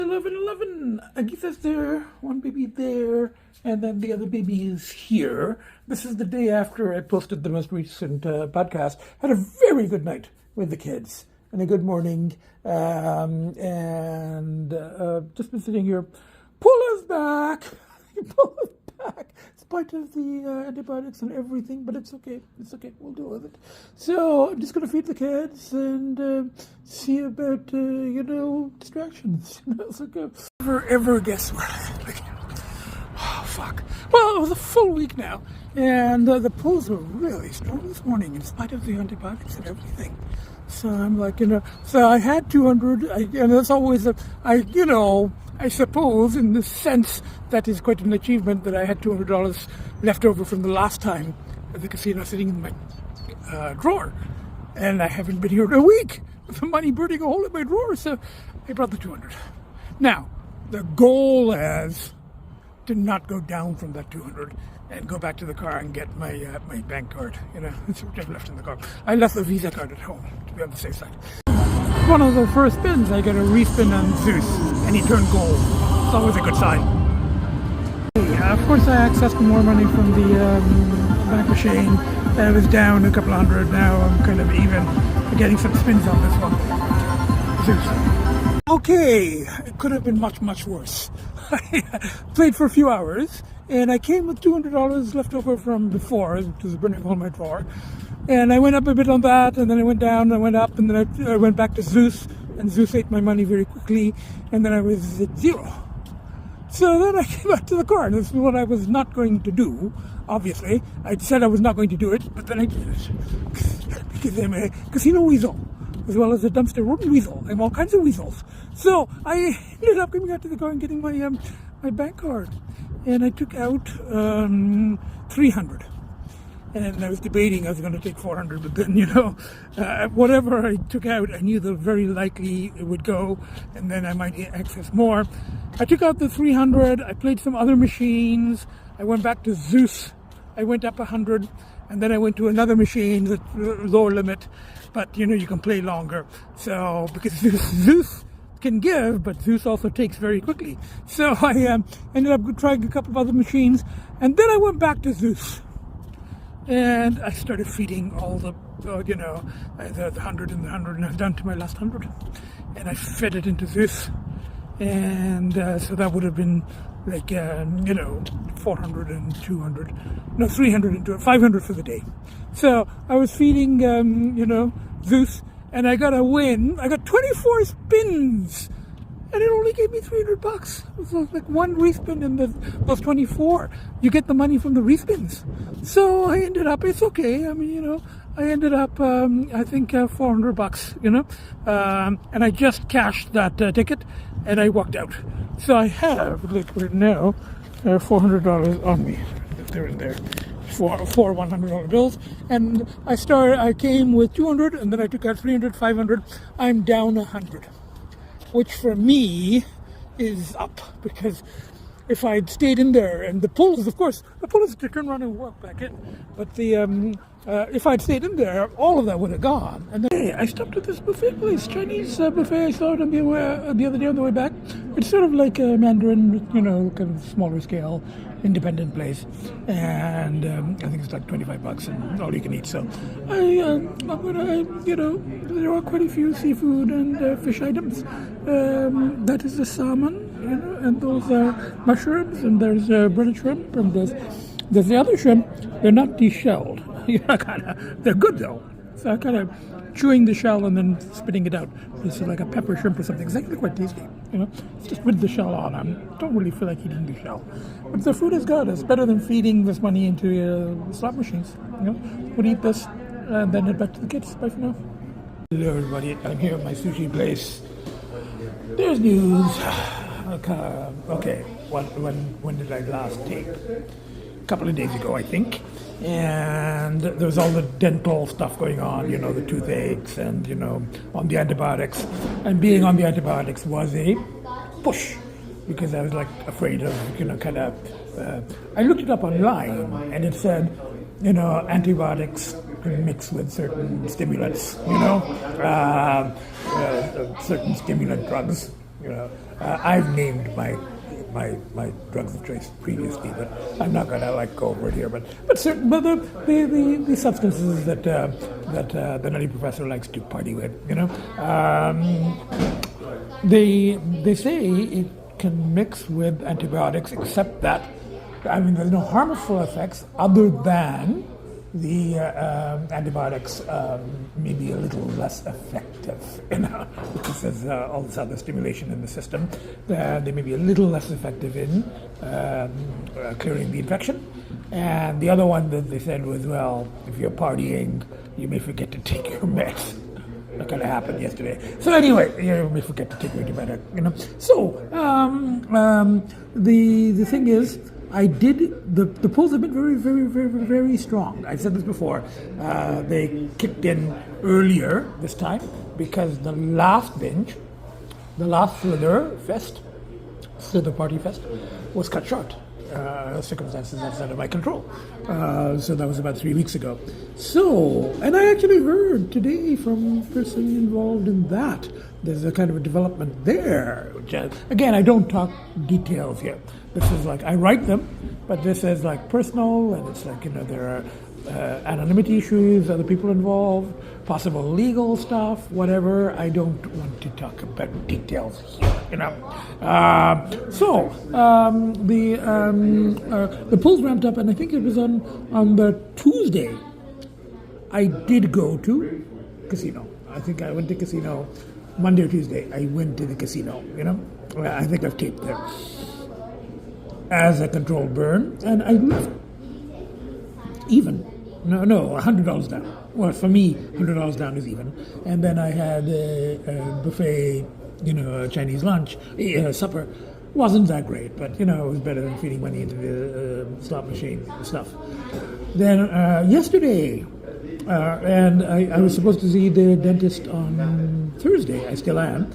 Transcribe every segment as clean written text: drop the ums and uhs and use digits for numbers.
11. Agita's there, one baby there, and then the other baby is here. This is the day after I posted the most recent podcast. Had a very good night with the kids and a good morning, and just been sitting here. Pull us back. Pull us back. In spite of the antibiotics and everything, but it's okay. It's okay. We'll deal with it. So I'm just going to feed the kids and see about, distractions. So go. Ever guess where I am again? Oh, fuck. Well, it was a full week now, and the pulls were really strong this morning in spite of the antibiotics and everything. So I'm like, so I had 200, and that's always I suppose, in the sense, that is quite an achievement that I had $200 left over from the last time at the casino sitting in my drawer. And I haven't been here in a week with the money burning a hole in my drawer, so I brought the 200. Now, the goal is to not go down from that 200 and go back to the car and get my bank card. That's what I've left in the car. I left the Visa card at home, to be on the safe side. One of the first spins, I got a respin on Zeus, and he turned gold. It's always a good sign. Of course, I accessed more money from the bank machine. I was down a couple of hundred. Now I'm kind of even getting some spins on this one. Zeus. Okay, it could have been much, much worse. I played for a few hours, and I came with $200 left over from before, which was burning all my drawer. And I went up a bit on that, and then I went down, and I went up, and then I went back to Zeus, and Zeus ate my money very quickly, and then I was at zero. So then I came back to the car, and this is what I was not going to do, obviously. I said I was not going to do it, but then I did it. Because I'm a casino weasel, as well as a dumpster rodent weasel. I'm all kinds of weasels. So I ended up coming out to the car and getting my bank card. And I took out 300. And I was debating I was going to take 400, but then, whatever I took out, I knew that very likely it would go, and then I might access more. I took out the 300, I played some other machines, I went back to Zeus, I went up 100, and then I went to another machine that's lower limit, but, you can play longer. So, because Zeus can give, but Zeus also takes very quickly. So I ended up trying a couple of other machines, and then I went back to Zeus. And I started feeding all the 100 and the 100, and I was down to my last 100. And I fed it into Zeus. And so that would have been like, 400 and 200. No, 300 and 200, 500 for the day. So I was feeding, Zeus, and I got a win. I got 24 spins. And it only gave me $300. It was like one respin in those 24. You get the money from the respins. So I ended up, it's okay. I mean, I ended up, I think, $400, and I just cashed that ticket and I walked out. So I have, right now, $400 on me. They're in there. Four $100 bills. And I came with 200 and then I took out 300, 500. I'm down 100. Which for me is up, because if I'd stayed in there, and the pull is to turn around and walk back in, but if I'd stayed in there, all of that would have gone. And then I stopped at this buffet place, Chinese buffet. I saw it on the other day on the way back. It's sort of like a Mandarin, kind of smaller scale, independent place, and I think it's like $25 and all you can eat. So I'm gonna, there are quite a few seafood and fish items. That is the salmon, and those are mushrooms, and there's breaded shrimp, and there's the other shrimp. They're not deshelled. They're good though. So I kind of chewing the shell and then spitting it out. It's like a pepper shrimp or something. It's actually quite tasty. It's just with the shell on. I don't really feel like eating the shell. But the food is good. It's better than feeding this money into slot machines. Would eat this and then head back to the kids. Bye for now. Hello everybody. I'm here at my sushi place. There's news. Okay. When did I last tape? A couple of days ago, I think. And there was all the dental stuff going on, the toothaches and, on the antibiotics. And being on the antibiotics was a push, because I was afraid of, I looked it up online and it said, antibiotics mixed with certain stimulants, certain stimulant drugs, I've named my drugs of choice previously, but I'm not going to go over it here. But the substances that the nutty professor likes to party with, they say it can mix with antibiotics, except that there's no harmful effects other than the antibiotics may be a little less effective, because there's all this other stimulation in the system. They may be a little less effective in clearing the infection. And the other one that they said was, well, if you're partying, you may forget to take your meds. That kind of happened yesterday. So anyway, you may forget to take your antibiotic. So the thing is, I did, the polls have been very, very, very, very strong. I've said this before. They kicked in earlier this time because the last binge, the last slither party fest, was cut short. Circumstances outside of my control. So that was about 3 weeks ago. So, and I actually heard today from a person involved in that. There's a kind of a development there. Which, again, I don't talk details here. This is I write them, but this is personal, and it's there are anonymity issues, other people involved, possible legal stuff, whatever. I don't want to talk about details here, the polls ramped up, and I think it was on the Tuesday. I did go to casino. I think I went to casino Monday or Tuesday. I went to the casino. I think I've taped there as a controlled burn, and I left even. No, $100 down. Well, for me, $100 down is even. And then I had a buffet, a Chinese lunch, supper. Wasn't that great, but it was better than feeding money into the slot machine and stuff. Then yesterday, and I was supposed to see the dentist on Thursday. I still am.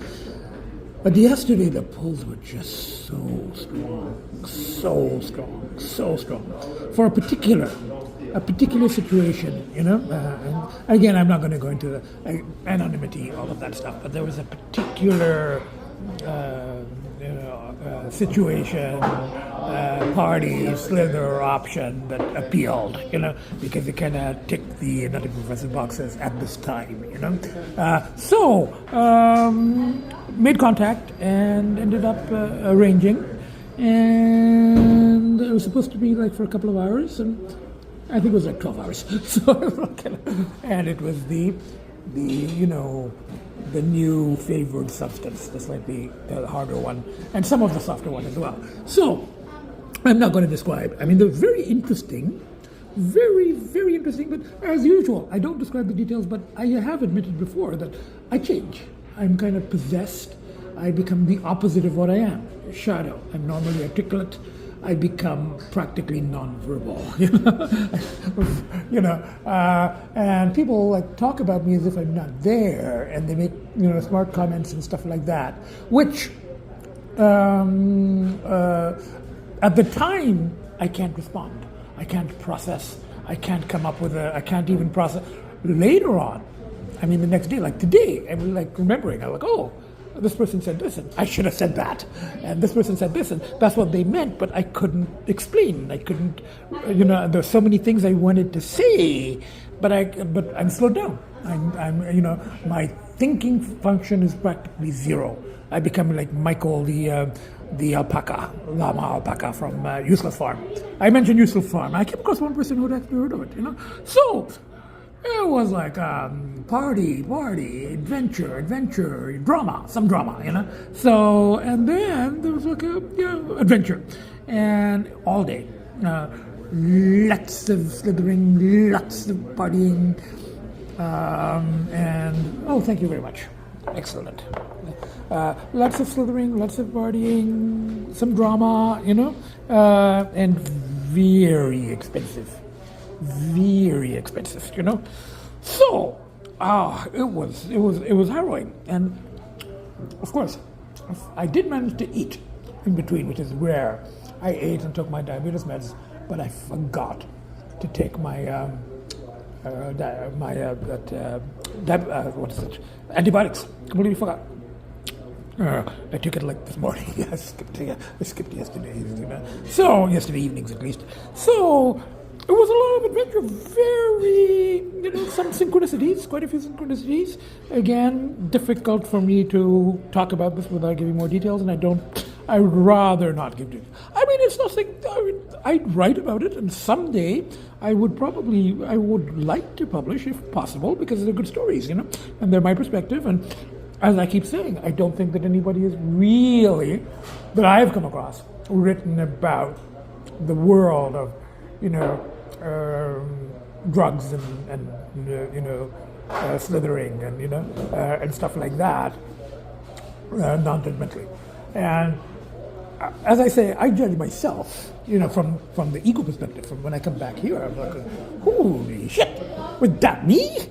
But yesterday the polls were just so strong, for a particular situation, and again, I'm not going to go into the anonymity, all of that stuff, but there was a particular situation, party, slither option that appealed, because it kind of ticked the nutty professor boxes at this time, So, made contact and ended up arranging, and it was supposed to be for a couple of hours, and I think it was 12 hours. And it was the new favored substance, the slightly harder one, and some of the softer one as well. So I'm not going to describe. They're very interesting, very, very interesting. But as usual, I don't describe the details. But I have admitted before that I change. I'm kind of possessed. I become the opposite of what I am. Shadow. I'm normally articulate. I become practically nonverbal, and people talk about me as if I'm not there, and they make smart comments and stuff like that, which at the time I can't respond, I can't process, I can't come up with I can't even process. Later on, the next day, today, I'm remembering, I'm oh, this person said this, and I should have said that. And this person said this, and that's what they meant, but I couldn't explain. I couldn't, there's so many things I wanted to say, but I'm slowed down. My thinking function is practically zero. I become like Michael, the llama alpaca from Useless Farm. I mentioned Useless Farm. I came across one person who had actually heard of it, So, it was party, adventure, some drama, So, and then there was adventure, and all day, lots of slithering, lots of partying, and thank you very much, excellent. Lots of slithering, lots of partying, some drama, and very expensive. So, it was harrowing, and of course, I did manage to eat in between, which is rare. I ate and took my diabetes meds, but I forgot to take my antibiotics. Completely forgot. I took it like this morning. I skipped yesterday. So yesterday evenings at least. So it was a lot of adventure. Very, some synchronicities, quite a few synchronicities. Again, difficult for me to talk about this without giving more details, and I'd rather not give details. I mean, it's nothing. I'd write about it, and someday I would like to publish if possible, because they're good stories, and they're my perspective. And as I keep saying, I don't think that anybody has really, that I've come across, written about the world of, drugs and slithering and stuff like that, non-judgmentally. And as I say, I judge myself, from the ego perspective. From when I come back here, I'm like, holy shit, was that me?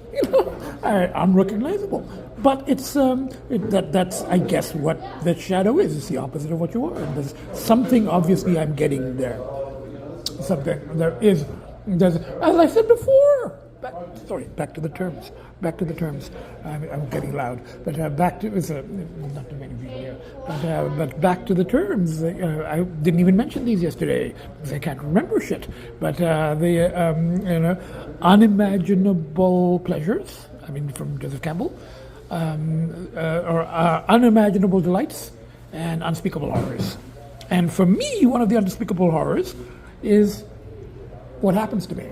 I'm recognizable. But it's that's I guess what the shadow is. It's the opposite of what you are. And there's something obviously I'm getting there. Something there is. There's, as I said before. Back to the terms. I'm getting loud. But back to not too many people here. But back to the terms. I didn't even mention these yesterday because I can't remember shit. But the unimaginable pleasures. I mean, from Joseph Campbell. Or unimaginable delights and unspeakable horrors. And for me, one of the unspeakable horrors is what happens to me.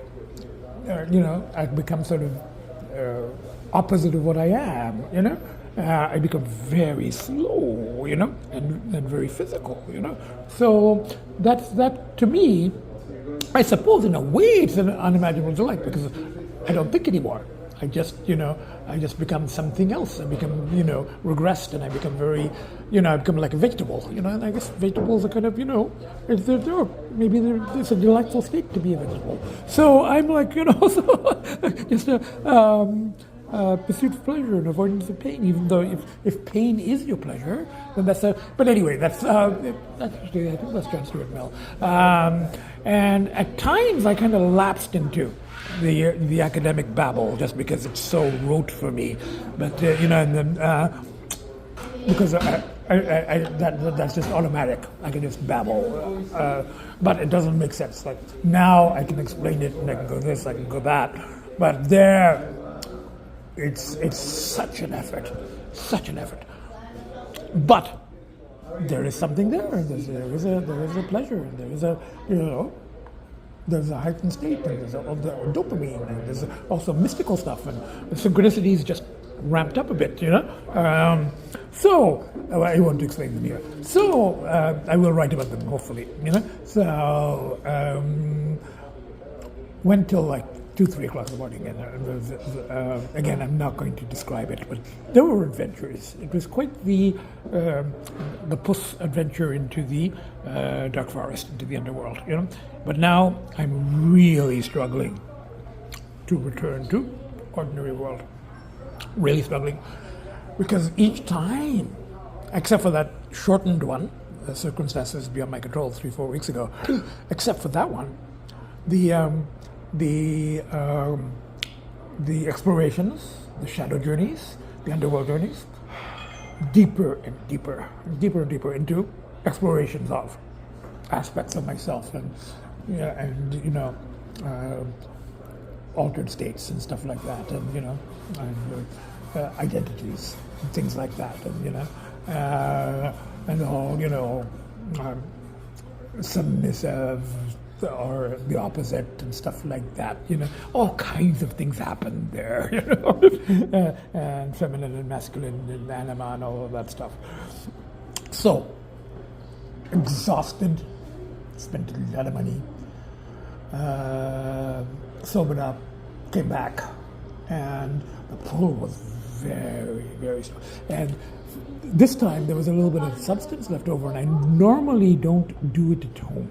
I become sort of opposite of what I am, I become very slow, and very physical, So that to me, I suppose in a way it's an unimaginable delight because I don't think anymore. I just become something else. I become, regressed, and I become very, I become like a vegetable, and I guess vegetables are kind of, maybe it's a delightful state to be a vegetable. So I'm like, just a pursuit of pleasure and avoidance of pain, even though if pain is your pleasure, then but anyway, that's actually, I think that's John Stuart Mill. And at times I kind of lapsed into the academic babble just because it's so rote for me, but and then because that's just automatic. I can just babble, but it doesn't make sense. Like now I can explain it, and I can go this, I can go that, but there, it's such an effort. But there is something there. There is a pleasure. There is a there's a heightened state, and there's all the dopamine, and there's also mystical stuff, and the synchronicities just ramped up a bit, So I want to explain them here. So I will write about them, hopefully, So went till like 2-3 o'clock in the morning, and again, I'm not going to describe it, but there were adventures. It was quite the puss adventure into the dark forest, into the underworld, But now I'm really struggling to return to ordinary world. Really struggling, because each time, except for that shortened one, the circumstances beyond my control 3-4 weeks ago, except for that one, the explorations, the shadow journeys, the underworld journeys, deeper and deeper into explorations of aspects of myself and altered states and stuff like that, and identities and things like that, and all submissive or the opposite and stuff like that, all kinds of things happen there, and feminine and masculine and anima and all of that stuff. So, exhausted, spent a lot of money, sobered up, came back, and the pull was very, very strong. And this time there was a little bit of substance left over, and I normally don't do it at home.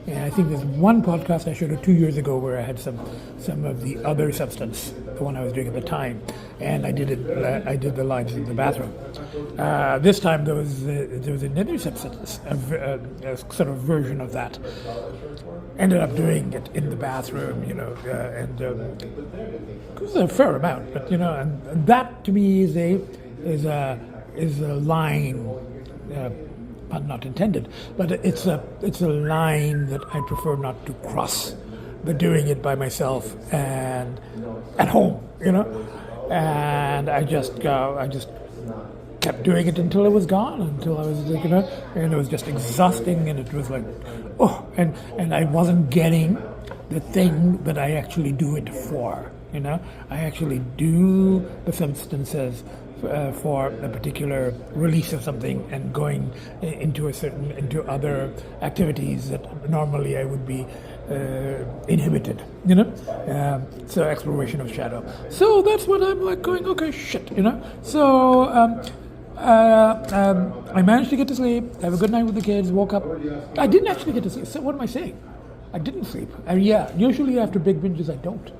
And I think there's one podcast I showed 2 years ago where I had some of the other substance, the one I was doing at the time, and I did the lines in the bathroom. This time there was another substance, a sort of version of that. Ended up doing it in the bathroom, and it was a fair amount, but and that to me is is a line, pun not intended, but it's a line that I prefer not to cross. But doing it by myself and at home, and I just kept doing it until it was gone, until I was, and it was just exhausting, and it was like, and I wasn't getting the thing that I actually do it for, I actually do the substances for a particular release of something and going into other activities that normally I would be inhibited, so exploration of shadow. So that's what I'm like going, okay, shit, So I managed to get to sleep, have a good night with the kids, woke up. I didn't actually get to sleep. So what am I saying? I didn't sleep. Usually after big binges I don't.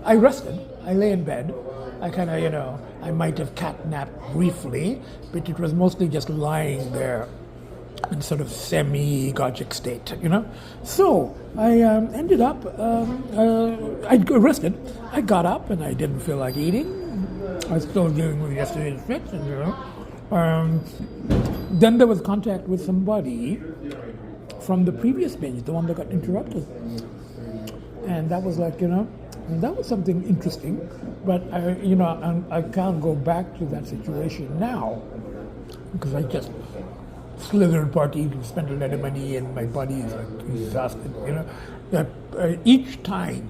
I rested. I lay in bed. I kind of, I might have cat-napped briefly, but it was mostly just lying there in sort of semi-gogic state, So I ended up, I rested. I got up and I didn't feel like eating. I was still dealing with yesterday's fix, then there was contact with somebody from the previous binge, the one that got interrupted. And that was like, that was something interesting, but I can't go back to that situation now because I just slithered, partied, spent a lot of money, and my body is like exhausted. Each time,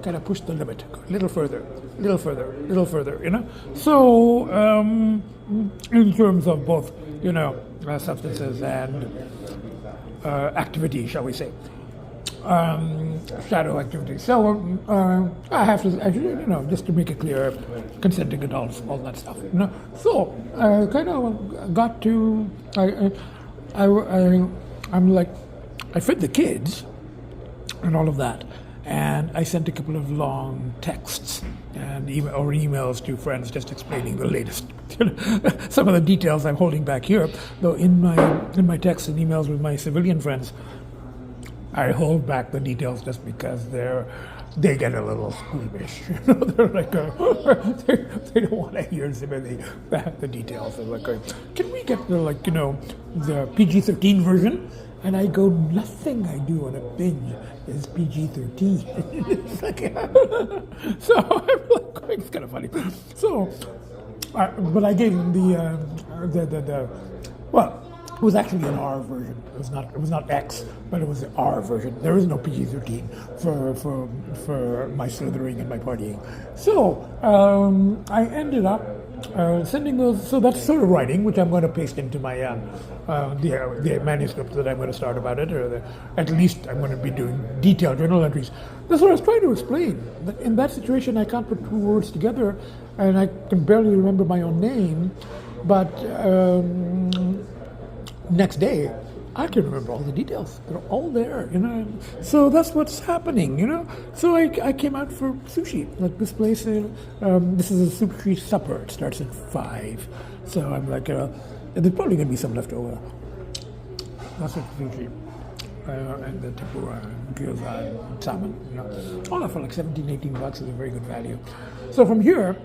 kind of push the limit, a little further. So in terms of both, substances and activity, shall we say. Shadow activity. So I have to, just to make it clear, consenting adults, all that stuff. So I kind of got to. I'm like, I fed the kids and all of that, and I sent a couple of long texts and emails to friends just explaining the latest. Some of the details I'm holding back here, though in my texts and emails with my civilian friends, I hold back the details just because they get a little squeamish. They're like, they don't want to hear some of the details. They're like, can we get the PG-13 version? And I go, nothing I do on a binge is PG-13. It's like, so I'm like, it's kind of funny. So, but I gave him it was actually an R version. It was not X, but it was the R version. There is no PG-13 for my slithering and my partying. So I ended up sending those. So that's sort of writing, which I'm going to paste into my the manuscript that I'm going to start about it, or at least I'm going to be doing detailed journal entries. That's what I was trying to explain. In that situation, I can't put two words together, and I can barely remember my own name, but. Next day, I can remember all the details. They're all there, So that's what's happening, So I came out for sushi. Like this place, this is a sushi supper. It starts at 5. So I'm like, there's probably going to be some left over. Lots of sushi. And the tempura, gyoza, and salmon, All that for like $17, $18 is a very good value. So from here,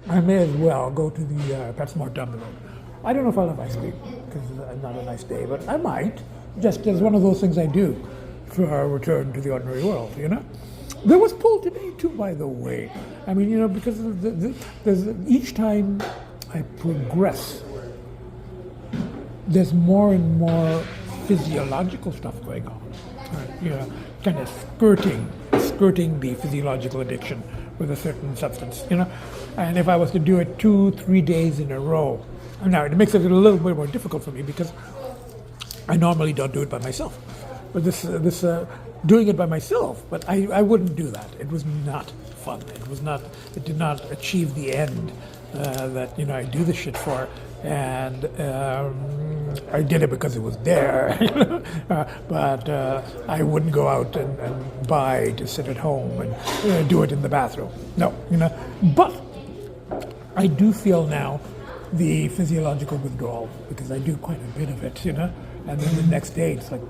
I may as well go to the PetSmart down the road. I don't know if I'll have ice cream, because it's not a nice day, but I might, just as one of those things I do for our return to the ordinary world, There was pull today, too, by the way. I mean, because there's each time I progress, there's more and more physiological stuff going on. Kind of skirting the physiological addiction with a certain substance, And if I was to do it 2-3 days in a row, now, it makes it a little bit more difficult for me because I normally don't do it by myself. But this doing it by myself, but I wouldn't do that. It was not fun. It did not achieve the end that, I do this shit for. And I did it because it was there, but I wouldn't go out and buy to sit at home and do it in the bathroom. No, But I do feel now the physiological withdrawal, because I do quite a bit of it, and then the next day it's like,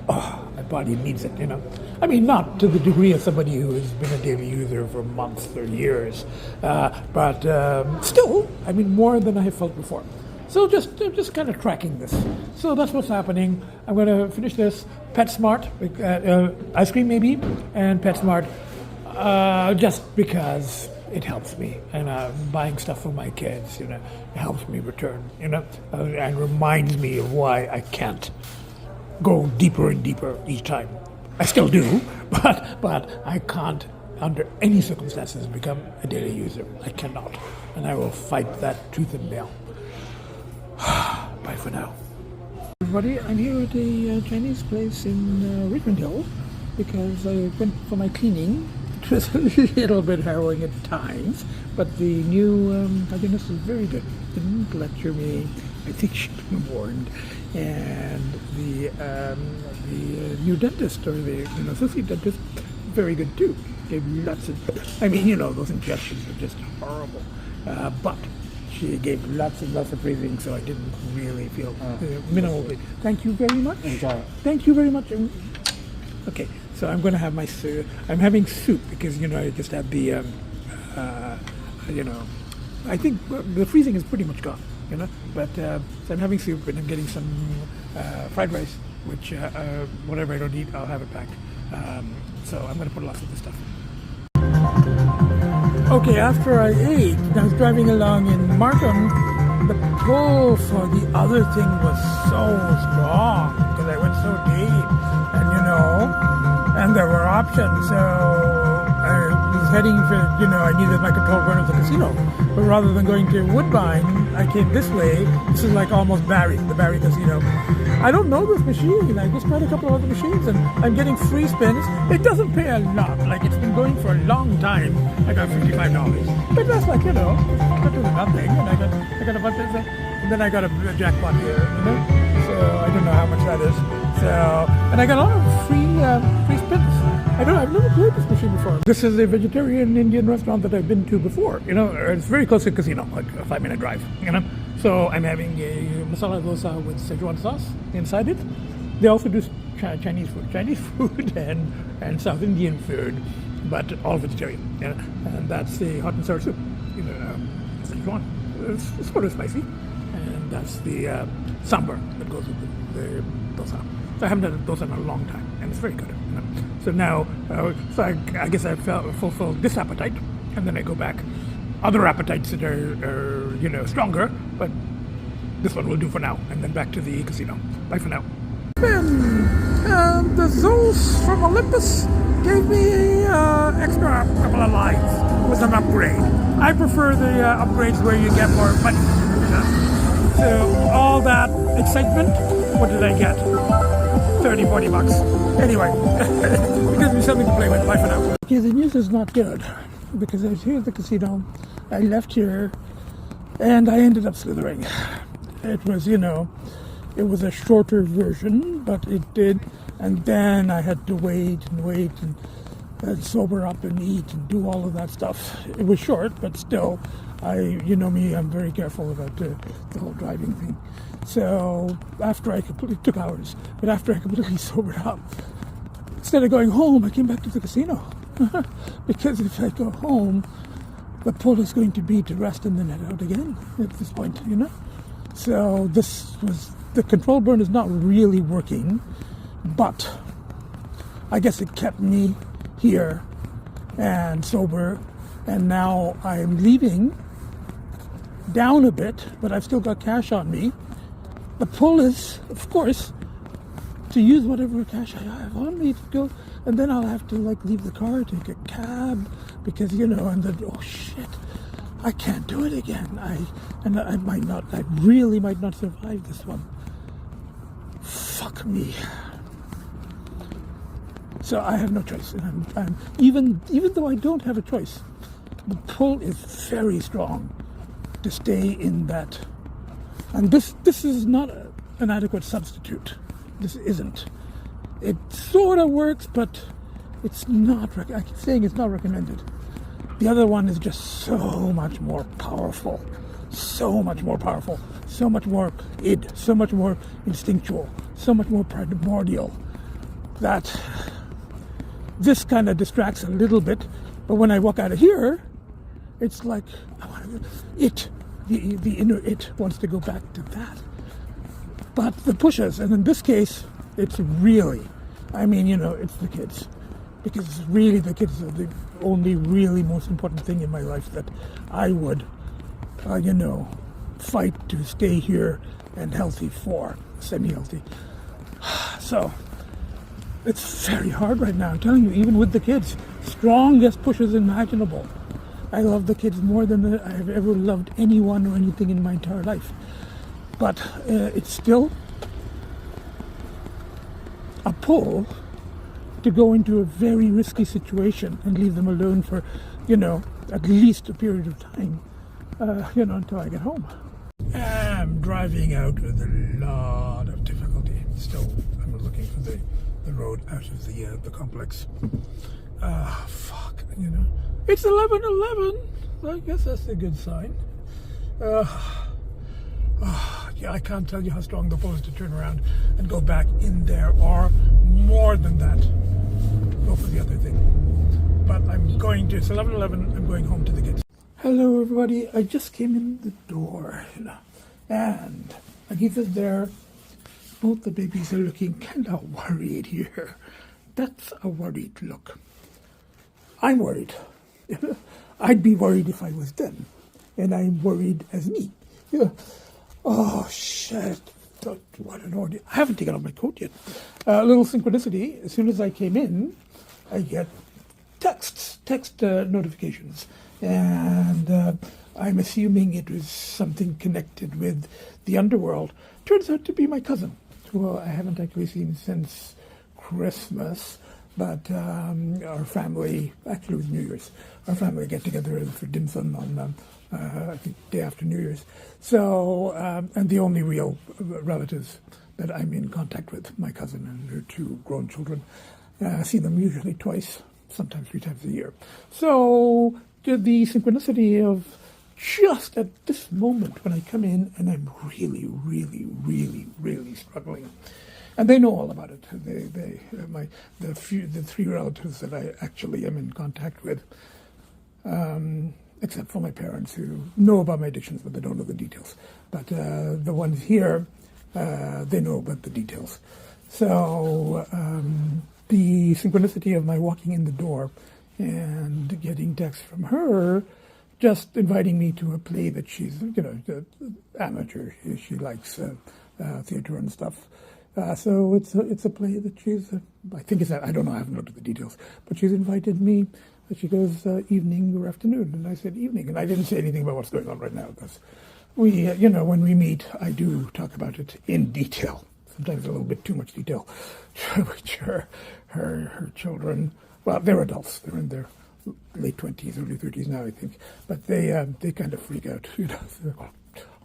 oh, my body needs it, I mean, not to the degree of somebody who has been a daily user for months or years, but still, I mean, more than I have felt before. So just kind of tracking this. So that's what's happening. I'm going to finish this. PetSmart, ice cream maybe, and PetSmart, just because it helps me. And buying stuff for my kids, it helps me return, and reminds me of why I can't go deeper and deeper each time. I still do, but I can't, under any circumstances, become a daily user. I cannot. And I will fight that tooth and nail. Bye for now. Everybody, I'm here at a Chinese place in Richmond Hill because I went for my cleaning. It was a little bit harrowing at times, but the new hygienist is very good. Didn't lecture me. I think she's been warned. And the new dentist, or the associate dentist, very good too. Gave lots of, I mean, those injections are just horrible. But she gave lots and lots of praising, so I didn't really feel minimal. Thank you very much. Enjoy. Thank you very much. Okay, so I'm going to have my soup. I'm having soup because, I just had the, I think the freezing is pretty much gone, But so I'm having soup and I'm getting some fried rice, which whatever I don't eat, I'll have it back. So I'm going to put lots of this stuff in. Okay, after I ate, I was driving along in Markham. The pull for the other thing was so strong because I went so deep, and there were options. So I was heading for, I needed my control burn of the casino. But rather than going to Woodbine, I came this way. This is like almost the Barry Casino. I don't know this machine. I just tried a couple of other machines and I'm getting free spins. It doesn't pay a lot. Like, it's been going for a long time. I got $55. But that's like, better than nothing. And I got a bunch of stuff. And then I got a jackpot here, So I don't know how much that is. So, and I got a lot of free spins. I've never played this machine before. This is a vegetarian Indian restaurant that I've been to before. It's very close to the casino, like a 5-minute drive. So I'm having a masala dosa with Szechuan sauce inside it. They also do Chinese food and South Indian food, but all vegetarian. And that's the hot and sour soup. Szechuan. It's sort of spicy, and that's the sambar that goes with the dosa. So I haven't had a dosa in a long time, and it's very good. So now, I guess I fulfilled this appetite, and then I go back. Other appetites that are stronger, but this one will do for now, and then back to the casino. Bye for now. And the Zeus from Olympus gave me extra couple of lives. It was an upgrade. I prefer the upgrades where you get more money. So all that excitement, what did I get? $30-40. Anyway, it gives me something to play with. Bye for now. Okay, the news is not good because I was here at the casino. I left here and I ended up slithering. It was, it was a shorter version, but it did. And then I had to wait and sober up and eat and do all of that stuff. It was short, but still, me, I'm very careful about the whole driving thing. So after I completely, took hours, but after I completely sobered up, instead of going home, I came back to the casino. Because if I go home, the pull is going to be to rest and then head out again at this point, So the control burn is not really working, but I guess it kept me here and sober, and now I'm leaving down a bit, but I've still got cash on me. The pull is, of course, to use whatever cash I have on me to go, and then I'll have to leave the car, take a cab, because and then, oh shit, I can't do it again. I really might not survive this one. Fuck me. So I have no choice. And even though I don't have a choice, the pull is very strong to stay in that. And this is not an adequate substitute. This isn't. It sort of works, but it's not. I keep saying it's not recommended. The other one is just so much more powerful. So much more powerful. So much more id. So much more instinctual. So much more primordial. that this kind of distracts a little bit. But when I walk out of here, it's like the inner it wants to go back to that. But the pushes, and in this case, it's really, it's the kids. Because really the kids are the only really most important thing in my life that I would, fight to stay here and healthy for, semi-healthy. So, it's very hard right now. I'm telling you, even with the kids, strongest pushes imaginable. I love the kids more than I've ever loved anyone or anything in my entire life. But it's still a pull to go into a very risky situation and leave them alone for, at least a period of time, until I get home. I'm driving out with a lot of difficulty. Still, I'm looking for the road out of the complex. It's 11:11. I guess that's a good sign. I can't tell you how strong the pull is to turn around and go back in there, or more than that, go for the other thing. But it's 11:11, I'm going home to the kids. Hello everybody, I just came in the door, and Agita's there. Both the babies are looking kind of worried here. That's a worried look. I'm worried. I'd be worried if I was them, and I'm worried as me. Oh shit, what an ordeal. I haven't taken off my coat yet. A little synchronicity, as soon as I came in, I get text notifications. And I'm assuming it was something connected with the underworld. Turns out to be my cousin, who I haven't actually seen since Christmas. But our family, actually it was New Year's, our family get together for dim sum on, I think, day after New Year's. So, and the only real relatives that I'm in contact with, my cousin and her two grown children, see them usually twice, sometimes 3 times a year. So, the synchronicity of just at this moment when I come in and I'm really, really, really, really struggling. And they know all about it. The 3 relatives that I actually am in contact with, except for my parents who know about my addictions, but they don't know the details. But the ones here, they know about the details. So the synchronicity of my walking in the door and getting text from her, just inviting me to a play that she's, amateur. She likes theater and stuff. So it's a play that she's, I think it's, I don't know, I haven't looked at the details, but she's invited me. She goes evening or afternoon, and I said evening, and I didn't say anything about what's going on right now, because we, when we meet, I do talk about it in detail, sometimes a little bit too much detail, which her children, well, they're adults, they're in their late 20s, early 30s now, I think, but they kind of freak out,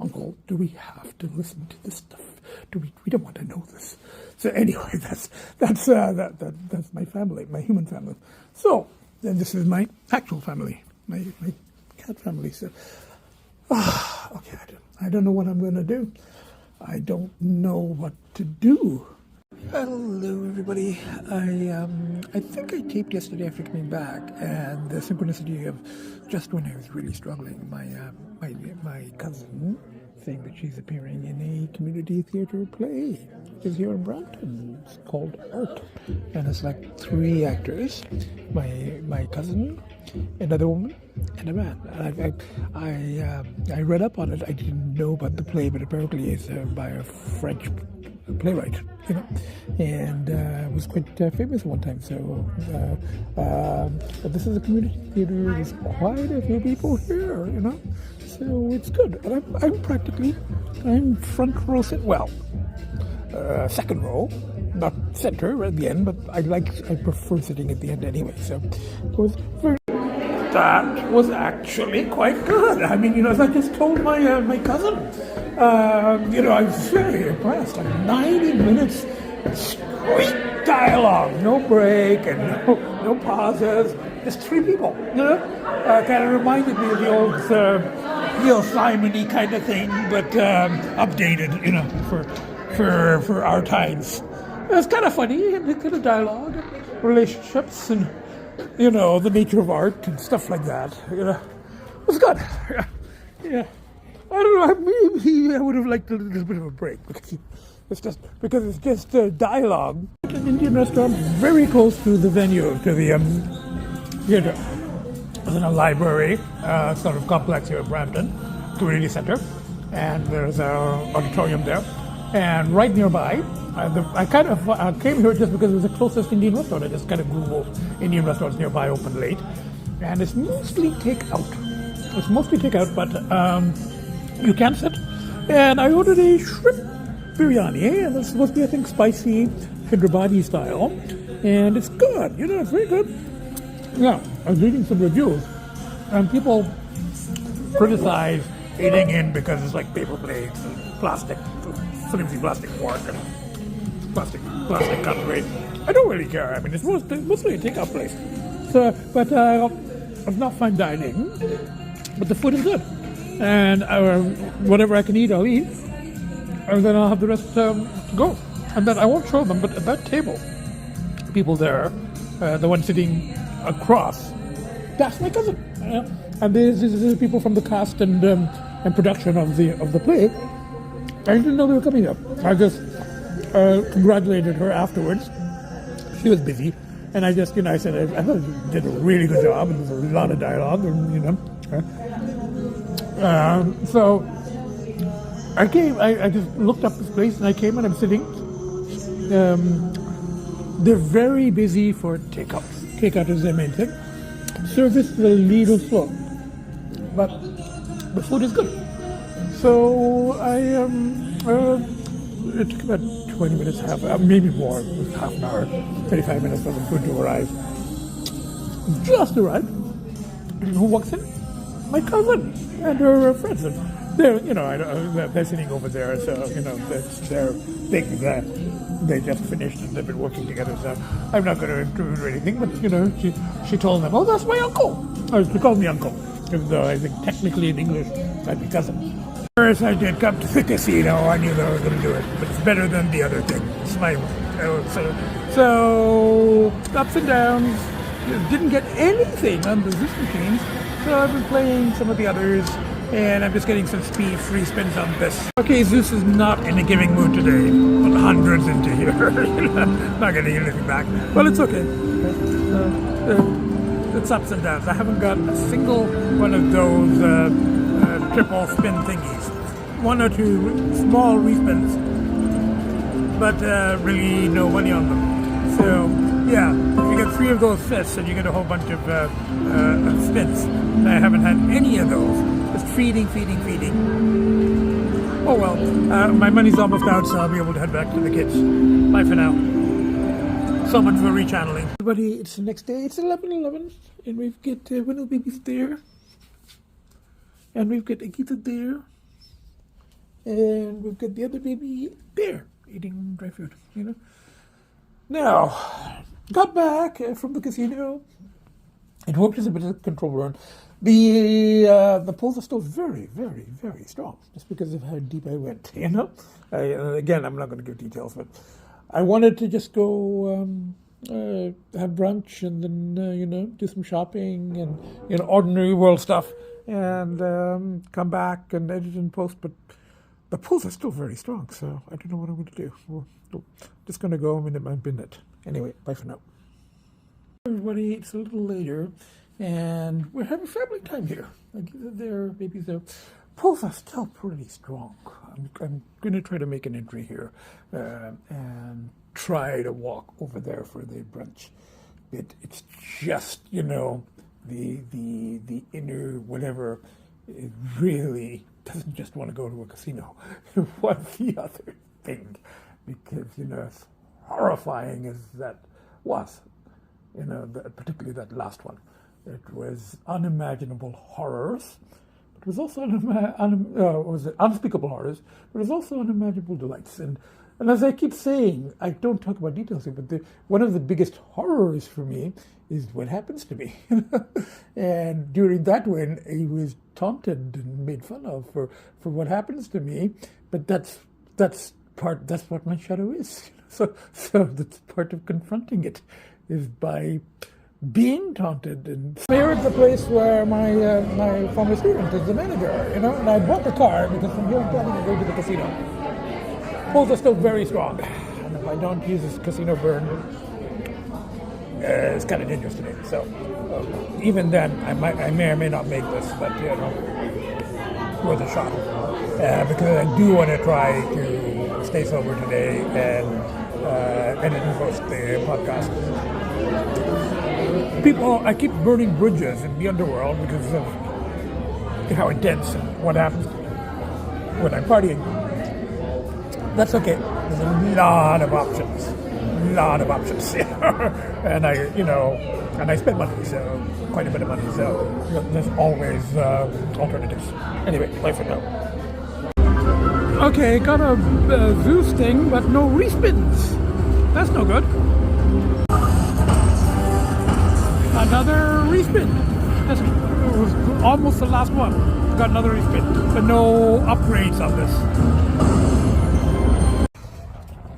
Uncle, do we have to listen to this stuff? We don't want to know this. So anyway, that's my family, my human family. So, and this is my actual family, my cat family. So, okay, I don't know what I'm going to do. I don't know what to do. Hello, everybody. I think I taped yesterday after coming back, and the synchronicity of just when I was really struggling, my cousin saying that she's appearing in a community theater play, which is here in Brampton. It's called Art, and it's like 3 actors, my cousin, another woman, and a man. And I read up on it. I didn't know about the play, but apparently it's by a French playwright, and was quite famous at one time. So, but this is a community theater. There's quite a few people here, So it's good. And I'm front row, second row, not center at the end, but I prefer sitting at the end anyway. So it was that was actually quite good. I mean, as I just told my cousin, I was very impressed. Like 90 minutes straight dialogue, no break and no pauses, just 3 people. Kind of reminded me of the old Neil Simon-y kind of thing, but updated, for our times. It's kind of funny, and kind of dialogue, relationships, and the nature of art and stuff like that. It's good. Yeah. I don't know. Maybe I would have liked a little bit of a break because it's just dialogue. An Indian restaurant very close to the venue, to the theater. It's in a library, sort of complex here at Brampton, community center, and there's an auditorium there. And right nearby, I kind of came here just because it was the closest Indian restaurant. I just kind of Googled Indian restaurants nearby open late, and it's mostly takeout. But you can sit. And I ordered a shrimp biryani, and it's supposed to be, I think, spicy Hyderabadi style, and it's good. It's very good. Yeah, I was reading some reviews, and people criticize eating in because it's like paper plates and plastic, flimsy plastic fork and plastic cutlery. I don't really care. I mean, it's mostly a takeout place. So, but it's not fine dining. But the food is good, and whatever I can eat, I'll eat, and then I'll have the rest to go. And then I won't show them, but at that table, people there, the one sitting across, that's my cousin. And these are people from the cast and production of the play. I didn't know they were coming up. I just congratulated her afterwards. She was busy, and I just, I said I thought you did a really good job, and there's a lot of dialogue, and so I came. I just looked up this place, and I came, and I'm sitting. They're very busy for takeout. Takeout is their main thing. Service is a little slow, but the food is good. So it took about 20 minutes, maybe more, half an hour, 35 minutes for the food to arrive. Just arrived. And who walks in? My cousin and her friends. They're, they're sitting over there, so, that's their thing that they just finished and they've been working together, so I'm not going to intrude or anything, but, she told them, oh, that's my uncle. Or she called me uncle, even though I think technically in English I'd be cousin. First I did come to the casino, I knew that I was going to do it, but it's better than the other thing. It's my, so ups and downs, didn't get anything on the Zeus machines, so I've been playing some of the others, and I'm just getting some free spins on this. Okay, Zeus is not in a giving mood today, but hundreds into here, not getting anything back, but it's okay. It's ups and downs. I haven't got a single one of those triple spin thingies. One or two small respins, but really no money on them. So yeah, if you get 3 of those fists and you get a whole bunch of spins. I haven't had any of those. Just feeding. Oh well, my money's almost out, so I'll be able to head back to the kids. Bye for now. So much for rechanneling. Everybody, it's the next day. It's 11:11, and we've got one of the babies there. And we've got Agita there, and we've got the other baby there, eating dry food, Now, got back from the casino, and worked as a bit of a control run. The pulls are still very, very, very strong, just because of how deep I went, Again, I'm not going to give details, but I wanted to just go have brunch and then, do some shopping and, ordinary world stuff. And come back and edit and post, but the pulls are still very strong, so I don't know what I'm going to do. We're just going to go in my binge. Anyway, bye for now. Everybody, it's a little later, and we're having family time here. Their babies, their pulls are still pretty strong. I'm going to try to make an entry here and try to walk over there for the brunch. It's just, the inner whatever, it really doesn't just want to go to a casino. It wants the other thing, because as horrifying as that was, particularly that last one, it was unimaginable horrors. It was also unspeakable horrors, but it was also unimaginable delights. And as I keep saying, I don't talk about details here, but one of the biggest horrors for me is what happens to me. And during that one, he was taunted and made fun of for what happens to me. But that's what my shadow is. So that's part of confronting it, is by being taunted. And here at the place where my former student is the manager, and I bought the car because from here I'm planning to go to the casino. Pulls are still very strong, and if I don't use this casino burn, it's kind of dangerous to me. So even then, I may or may not make this, but worth a shot, because I do want to try to stay sober today and post the podcast. I keep burning bridges in the underworld because of how intense and what happens when I'm partying. That's okay. There's a lot of options, and I spend money, so quite a bit of money. So there's always alternatives. Anyway, bye for now. Okay, got a zoo sting, but no respins. That's no good. Another respin. This was almost the last one. Got another respin, but no upgrades on this.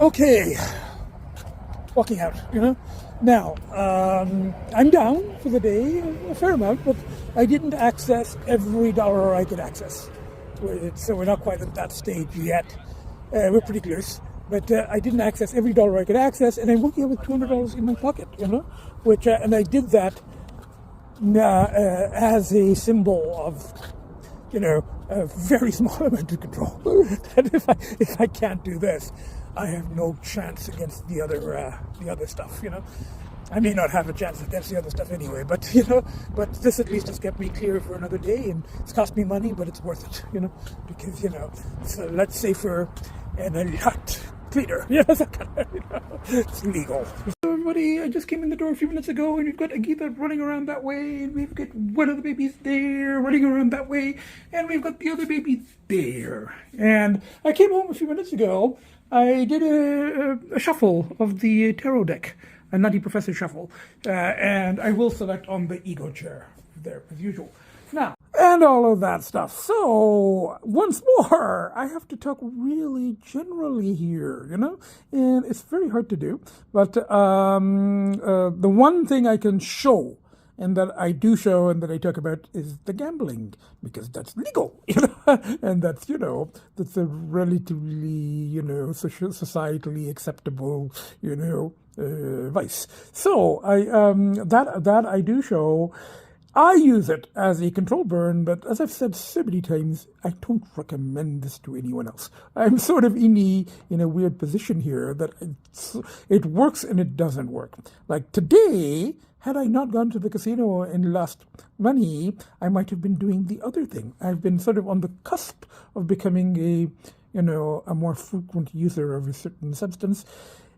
Okay, walking out, Now, I'm down for the day, a fair amount, but I didn't access every dollar I could access. So we're not quite at that stage yet. We're pretty close. But I didn't access every dollar I could access, and I'm walking out with $200 in my pocket, which, and I did that as a symbol of, a very small amount of control. That if I can't do this, I have no chance against the other stuff, I may not have a chance against the other stuff anyway, but but this at least has kept me clear for another day, and it's cost me money, but it's worth it, because it's a lot safer and a lot cleaner. It's legal. So everybody, I just came in the door a few minutes ago, and we've got Agita running around that way, and we've got one of the babies there running around that way, and we've got the other baby there. And I came home a few minutes ago. I did a shuffle of the tarot deck, a Nutty Professor shuffle, and I will select on the ego chair there as usual. Now, and all of that stuff. So, once more, I have to talk really generally here, and it's very hard to do. But the one thing I can show, and that I do show and that I talk about, is the gambling, because that's legal, and that's, that's a relatively, societally acceptable, vice. So that I do show. I use it as a control burn, but as I've said so many times, I don't recommend this to anyone else. I'm sort of in a weird position here that it works and it doesn't work. Like today, had I not gone to the casino and lost money, I might have been doing the other thing. I've been sort of on the cusp of becoming a more frequent user of a certain substance.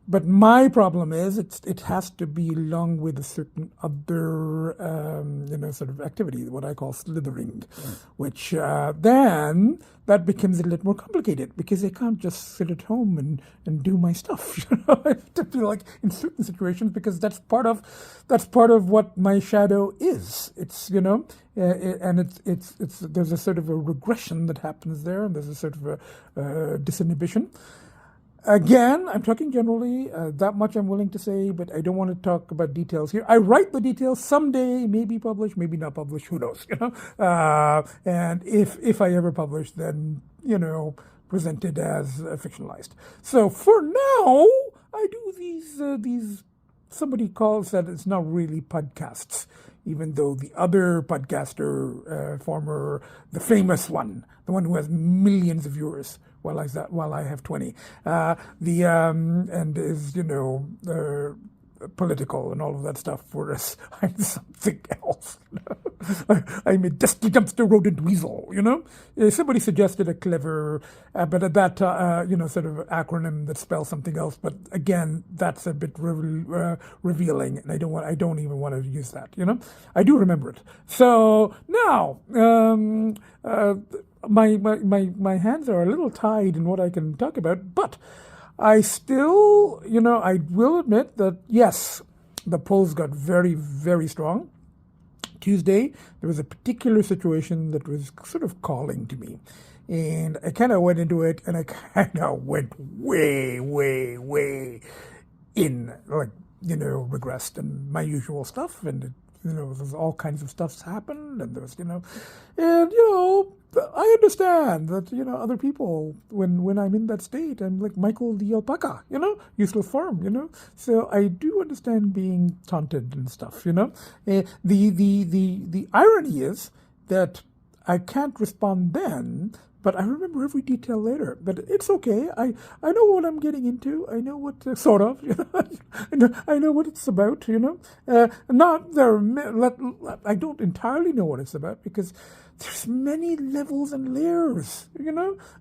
But my problem is it has to be along with a certain other, sort of activity, what I call slithering, which then that becomes a little more complicated because I can't just sit at home and do my stuff. I have to feel like in certain situations, because that's part of what my shadow is. It's and it's there's a sort of a regression that happens there, and there's a sort of a disinhibition. Again, I'm talking generally, that much I'm willing to say, but I don't want to talk about details here. I write the details someday, maybe publish, maybe not publish, who knows, and if I ever publish, then, presented as fictionalized. So for now, I do these, somebody calls that it's not really podcasts, even though the other podcaster, the famous one, the one who has millions of viewers, while I have 20, and is political and all of that stuff. Whereas I'm something else. I'm a dusty dumpster rodent weasel. Somebody suggested a clever, but at that sort of acronym that spells something else. But again, that's a bit revealing, and I don't even want to use that. I do remember it. So now. My hands are a little tied in what I can talk about, but I still, I will admit that, yes, the polls got very, very strong. Tuesday, there was a particular situation that was sort of calling to me. And I kind of went into it, and I kind of went way, way, way in, like, regressed and my usual stuff. And, there's all kinds of stuff's happened. And there's, and, I understand that, other people, when I'm in that state, I'm like Michael the alpaca, useless farm, So I do understand being taunted and stuff, The irony is that I can't respond then, but I remember every detail later. But it's okay. I know what I'm getting into. I know what sort of. I know what it's about. Not there. I don't entirely know what it's about because there's many levels and layers.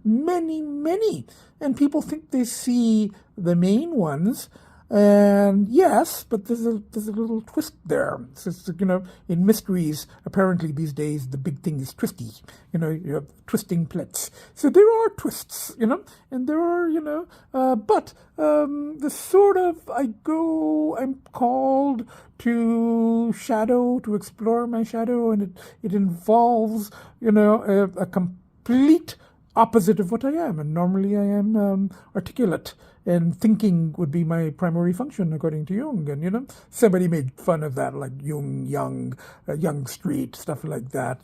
Many, and people think they see the main ones. And yes, but there's a little twist there. It's, in mysteries, apparently these days the big thing is twisty. You have twisting plots. So there are twists, and there are, but the sort of I'm called to explore my shadow, and it involves, a complete opposite of what I am. And normally I am articulate. And thinking would be my primary function, according to Jung. And, somebody made fun of that, like Jung, Young Street, stuff like that,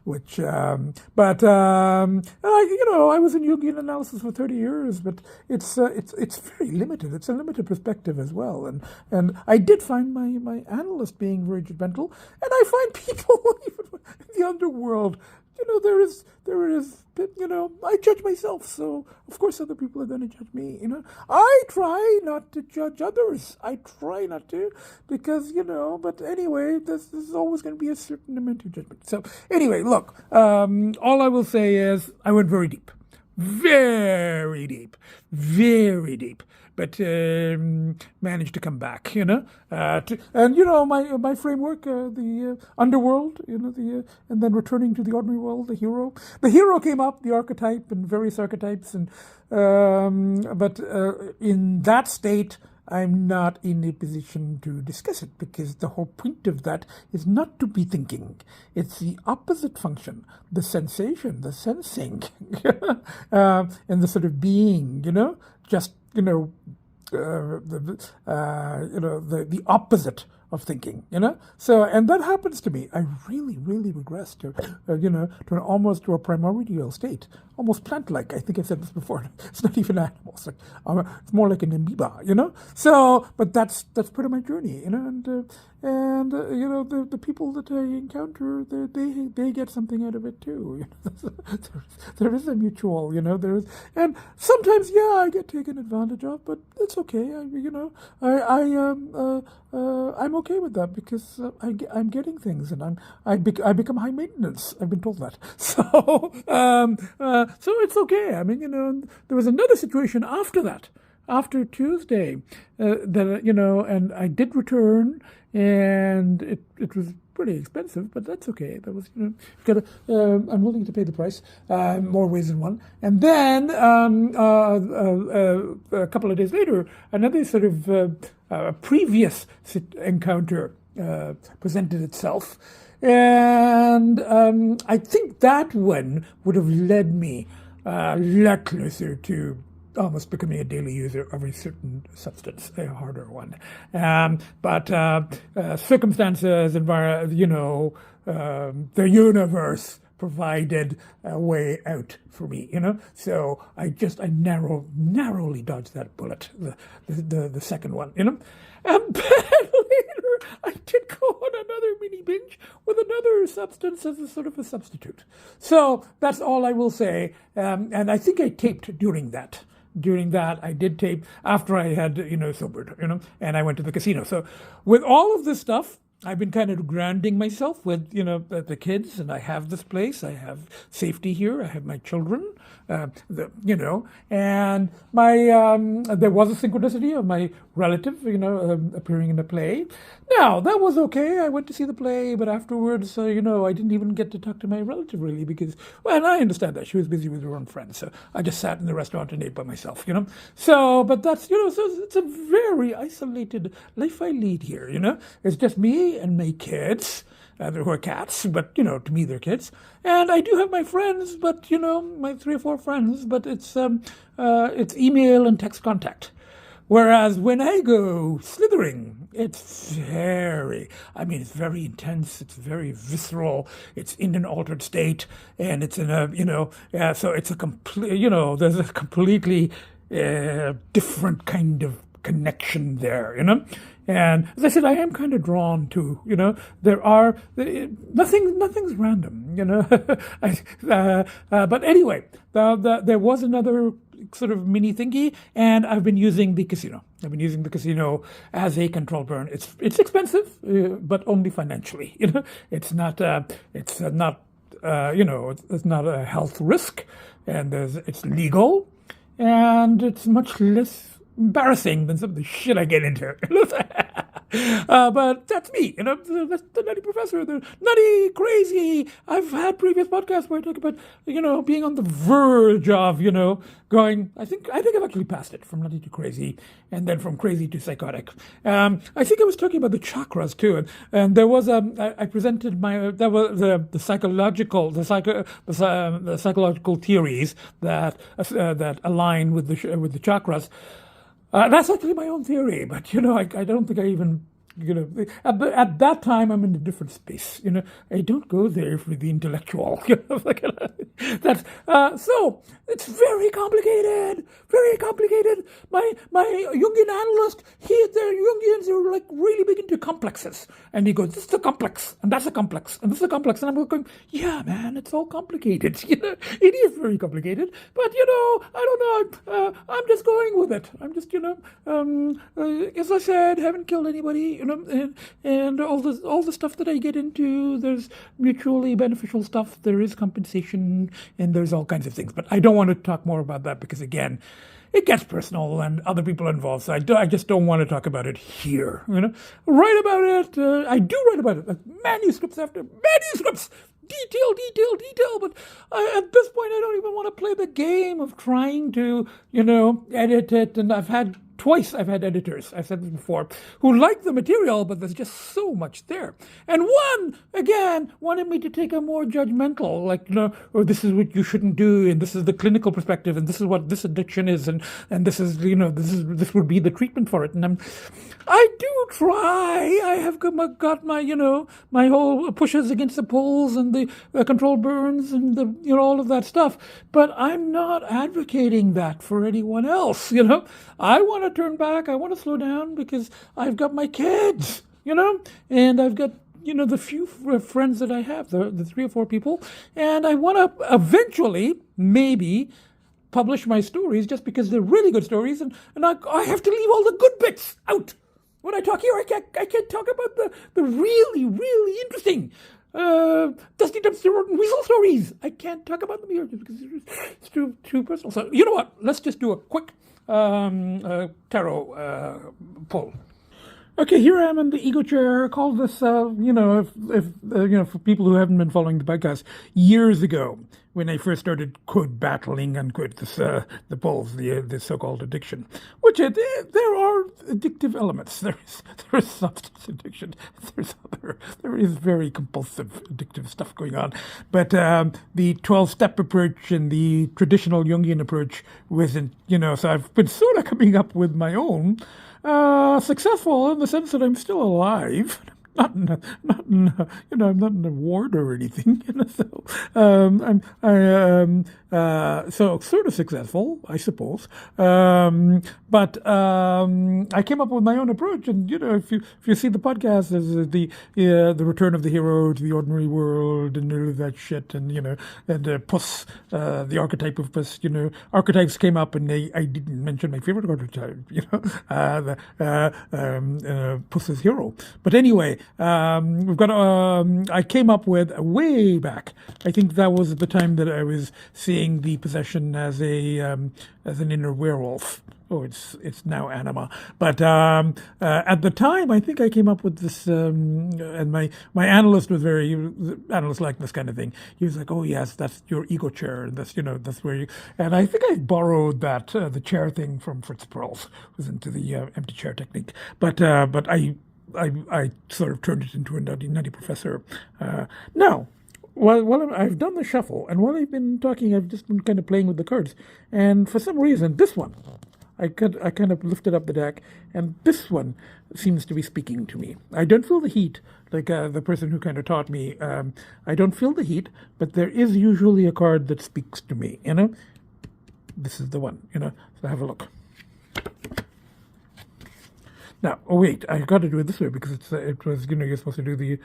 which, I was in Jungian analysis for 30 years, but it's very limited. It's a limited perspective as well. And I did find my analyst being very judgmental, and I find people, even in the underworld, there is, I judge myself, so of course other people are going to judge me, I try not to judge others. I try not to, because, but anyway, this is always going to be a certain amount of judgment. So anyway, look, all I will say is I went very deep. Very deep. Very deep. But managed to come back, and my framework, the underworld, and then returning to the ordinary world, the hero. The hero came up, the archetype, and various archetypes, and but in that state, I'm not in a position to discuss it, because the whole point of that is not to be thinking. It's the opposite function, the sensation, the sensing, and the sort of being, just the opposite of thinking, So, and that happens to me. I really, really regress to almost to a primordial state, almost plant-like. I think I've said this before. It's not even animals. It's more like an amoeba, So, but that's part of my journey, and the people that I encounter, they get something out of it too. There is a mutual, there is, and sometimes, I get taken advantage of, but it's okay. I'm okay with that, because I'm getting things, and I become high maintenance. I've been told that, so it's okay. I mean, there was another situation after that, after Tuesday, that and I did return, and it was pretty expensive, but that's okay. That was, I'm willing to pay the price, more ways than one. And then a couple of days later, another sort of previous encounter presented itself, and I think that one would have led me a lot closer to almost becoming a daily user of a certain substance, a harder one. But circumstances, the universe provided a way out for me, So I narrowly dodged that bullet, the second one, And then later, I did go on another mini binge with another substance as a sort of a substitute. So that's all I will say. And I think I taped during that. During that, I did tape after I had, sobered, and I went to the casino. So with all of this stuff, I've been kind of grounding myself with, the kids, and I have this place. I have safety here. I have my children, and my there was a synchronicity of my relative, appearing in the play. Now, that was okay. I went to see the play, but afterwards, I didn't even get to talk to my relative, really, because, and I understand that. She was busy with her own friends, so I just sat in the restaurant and ate by myself, So, but that's, so it's a very isolated life I lead here, It's just me and my kids. who are cats, but to me they're kids. And I do have my friends, but my 3 or 4 friends, but it's email and text contact. Whereas when I go slithering, it's very intense, it's very visceral, it's in an altered state, and it's in a, so it's a complete, there's a completely different kind of connection there, And as I said, I am kind of drawn to, nothing's random, but anyway, there was another sort of mini thingy, and I've been using the casino. As a control burn. It's expensive, but only financially. It's not it's not a health risk, and it's legal, and it's much less embarrassing than some of the shit I get into. But that's me, that's the nutty professor, the nutty crazy. I've had previous podcasts where I talk about, being on the verge of, going, I think I've actually passed it from nutty to crazy, and then from crazy to psychotic. I think I was talking about the chakras too, and there was I presented the psychological theories that align with the chakras. That's actually my own theory, but I don't think I even at that time I'm in a different space. I don't go there for the intellectual. That's so it's very complicated. Very complicated. My Jungian analyst, the Jungians are like really big into complexes, and he goes, "This is a complex, and that's a complex, and this is a complex," and I'm going, "Yeah, man, it's all complicated. It is very complicated, but I don't know. I'm just going with it. I'm just as I said, haven't killed anybody, and all the stuff that I get into, there's mutually beneficial stuff. There is compensation, and there's all kinds of things. But I don't want to talk more about that because, again, it gets personal and other people are involved. So I just don't want to talk about it here. Write about it. I do write about it. Like manuscripts after manuscripts. Detail. But at this point, I don't even want to play the game of trying to, edit it. And I've had editors, I've said this before, who like the material, but there's just so much there. And one, again, wanted me to take a more judgmental, like, or this is what you shouldn't do, and this is the clinical perspective, and this is what this addiction is, and this is, this would be the treatment for it. And I do try. I have got my, my whole pushes against the pulls and the control burns and the, all of that stuff. But I'm not advocating that for anyone else, I want to turn back. I want to slow down because I've got my kids, and I've got, the few friends that I have, the 3 or 4 people, and I want to eventually maybe publish my stories just because they're really good stories, and I have to leave all the good bits out. When I talk here, I can't talk about the really, really interesting Dusty Dumpster and Weasel stories. I can't talk about them here because it's too personal. So you know what? Let's just do a quick tarot pull. Okay, here I am in the ego chair. I called this, for people who haven't been following the podcast, years ago when I first started, quote, battling, unquote, the pulls, the so-called addiction, which there are addictive elements. There is substance addiction. There is very compulsive addictive stuff going on. But the 12-step approach and the traditional Jungian approach wasn't, so I've been sort of coming up with my own. Successful in the sense that I'm still alive. I'm not in a ward or anything. So so sort of successful, I suppose. But I came up with my own approach, and if you see the podcast, there's the return of the hero to the ordinary world and all of that shit, and and Puss, the archetype of Puss. Archetypes came up, and I didn't mention my favorite archetype. Puss's hero. But anyway. We've got. I came up with way back. I think that was the time that I was seeing the possession as an inner werewolf. Oh, it's now anima. But at the time, I think I came up with this. And my analyst was analyst liked this kind of thing. He was like, "Oh yes, that's your ego chair. And that's that's where you." And I think I borrowed that the chair thing from Fritz Perls. Was into the empty chair technique. But I I sort of turned it into a nutty professor. Now, while I've done the shuffle, and while I've been talking, I've just been kind of playing with the cards. And for some reason, this one, I kind of lifted up the deck, and this one seems to be speaking to me. I don't feel the heat, like the person who kind of taught me. I don't feel the heat, but there is usually a card that speaks to me, you know? This is the one, you know? So have a look. Now, oh wait, I got to do it this way because it was, you know, you're supposed to do the...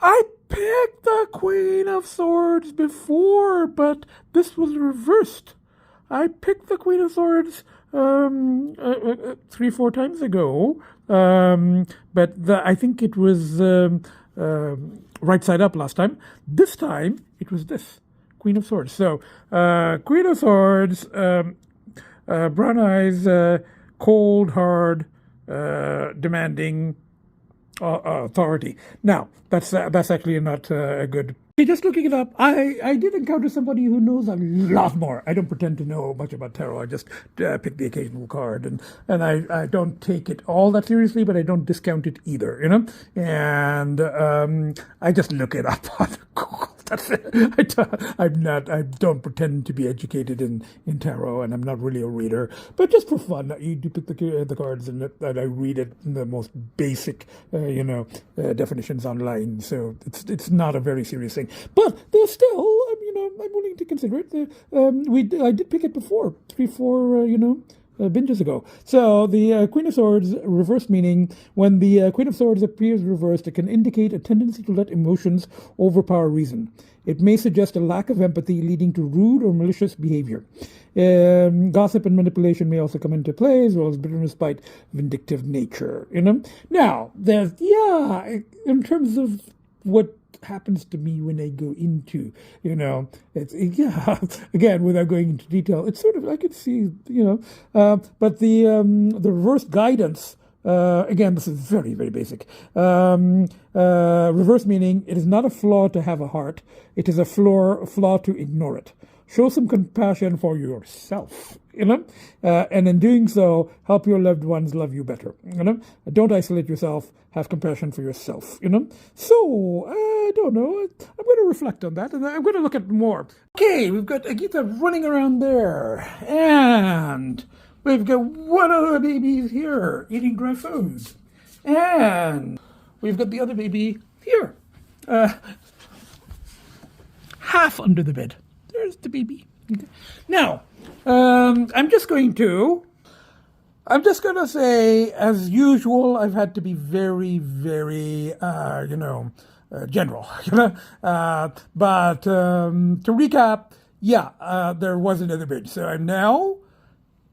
I picked the Queen of Swords before, but this was reversed. I picked the Queen of Swords 3-4 times ago, but I think it was right side up last time. This time, it was this, Queen of Swords. So, Queen of Swords, brown eyes, cold, hard, demanding authority. Now, that's actually not a good... Just looking it up, I did encounter somebody who knows a lot more. I don't pretend to know much about tarot. I just pick the occasional card, and I don't take it all that seriously, but I don't discount it either, you know? And I just look it up on Google. That's it. I don't pretend to be educated in tarot, and I'm not really a reader, but just for fun, you do pick the cards, and I read it in the most basic, definitions online. So it's not a very serious thing, but there's still, I'm willing to consider it. I did pick it before, 3-4, binges ago. So the Queen of Swords, reverse meaning, when the Queen of Swords appears reversed, it can indicate a tendency to let emotions overpower reason. It may suggest a lack of empathy leading to rude or malicious behavior. Gossip and manipulation may also come into play, as well as bitterness, spite, vindictive nature, Now, there's, in terms of what happens to me when I go into, again, without going into detail, it's sort of, I could see, but the reverse guidance, again, this is very, very basic. Reverse meaning, it is not a flaw to have a heart, it is a flaw to ignore it. Show some compassion for yourself, and in doing so, help your loved ones love you better, Don't isolate yourself, have compassion for yourself, So, I don't know, I'm going to reflect on that, and I'm going to look at more. Okay, we've got Agita running around there, and we've got one of the babies here, eating dry food, and we've got the other baby here, half under the bed. There's the baby. Okay. Now, I'm just going to say, as usual, I've had to be very, very, general, but to recap, there was another binge. So I'm now,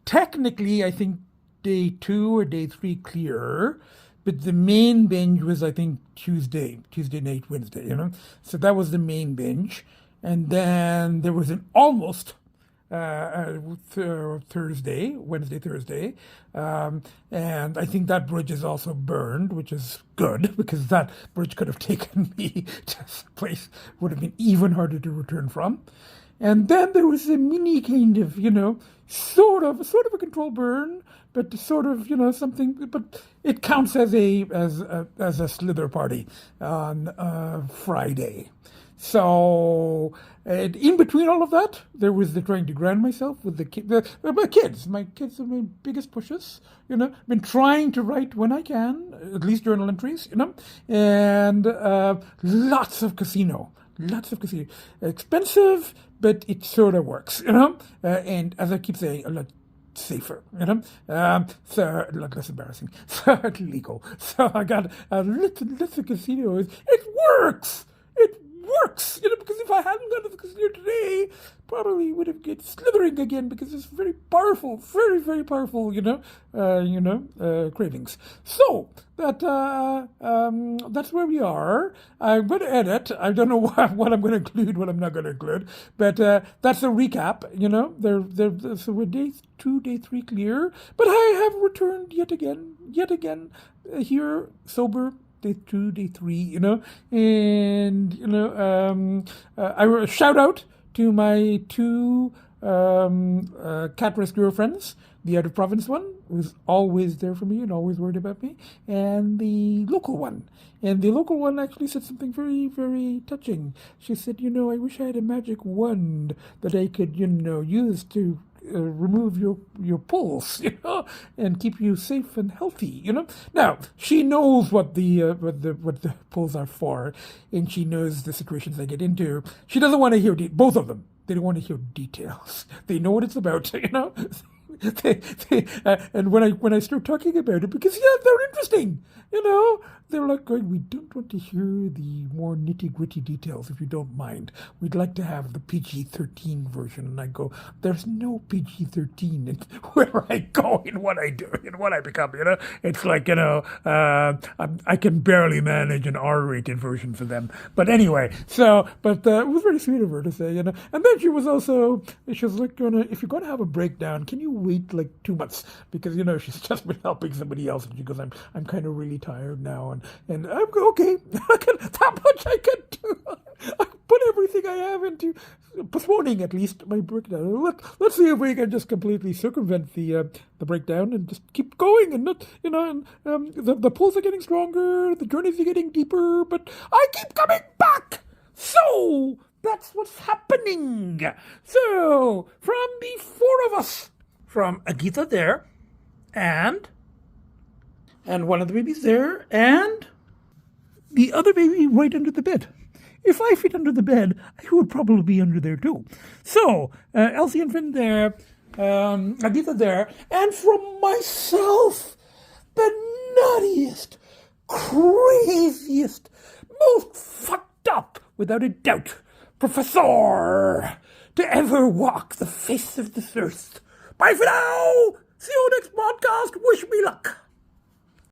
technically, I think day 2 or day 3 clear, but the main binge was, I think, Tuesday night, Wednesday, So that was the main binge. And then there was an almost Wednesday, Thursday. And I think that bridge is also burned, which is good, because that bridge could have taken me to a place would have been even harder to return from. And then there was a mini kind of, sort of a control burn, but sort of, something, but it counts as a slither party on Friday. So, in between all of that, there was the trying to ground myself with my kids. My kids are my biggest pushes, Been trying to write when I can, at least journal entries, And lots of casino. Expensive, but it sort of works, And as I keep saying, a lot safer, so a lot less embarrassing, so legal. So I got a little casino. It works. Because if I hadn't gone to the casino today, probably would have get slithering again, because it's very powerful, very, very powerful, cravings. So that's where we are. I'm going to edit. I don't know what I'm going to include, what I'm not going to include, but that's a recap. So we're day 2, day 3 clear, but I have returned yet again here sober. Day 2, day 3, and I shout out to my 2 cat rescuer friends. The out-of-province one was always there for me and always worried about me, and the local one. And the local one actually said something very, very touching. She said, I wish I had a magic wand that I could, use to remove your pulse, and keep you safe and healthy, Now, she knows what the pulls are for, and she knows the situations I get into. She doesn't want to hear both of them. They don't want to hear details. They know what it's about, and when I start talking about it, because they're interesting, they're like going, we don't want to hear the more nitty-gritty details if you don't mind. We'd like to have the PG-13 version. And I go, there's no PG-13 in where I go, in what I do, in what I become, It's like, I can barely manage an R-rated version for them. But anyway, it was very sweet of her to say, And then she was like, if you're going to have a breakdown, can you wait like 2 months? Because, she's just been helping somebody else. And she goes, I'm kind of really tired now. And I'm okay. That much I can do. I put everything I have into postponing at least my breakdown. Let's see if we can just completely circumvent the breakdown and just keep going and not, the pulls are getting stronger, the journeys are getting deeper, but I keep coming back. So that's what's happening. So from the four of us, from Agita there, and one of the babies there, and the other baby right under the bed. If I fit under the bed, I would probably be under there too. So, Lcee and Finn there, Agita there, and from myself, the nuttiest, craziest, most fucked up, without a doubt, professor to ever walk the face of this earth. Bye for now! See you next podcast. Wish me luck.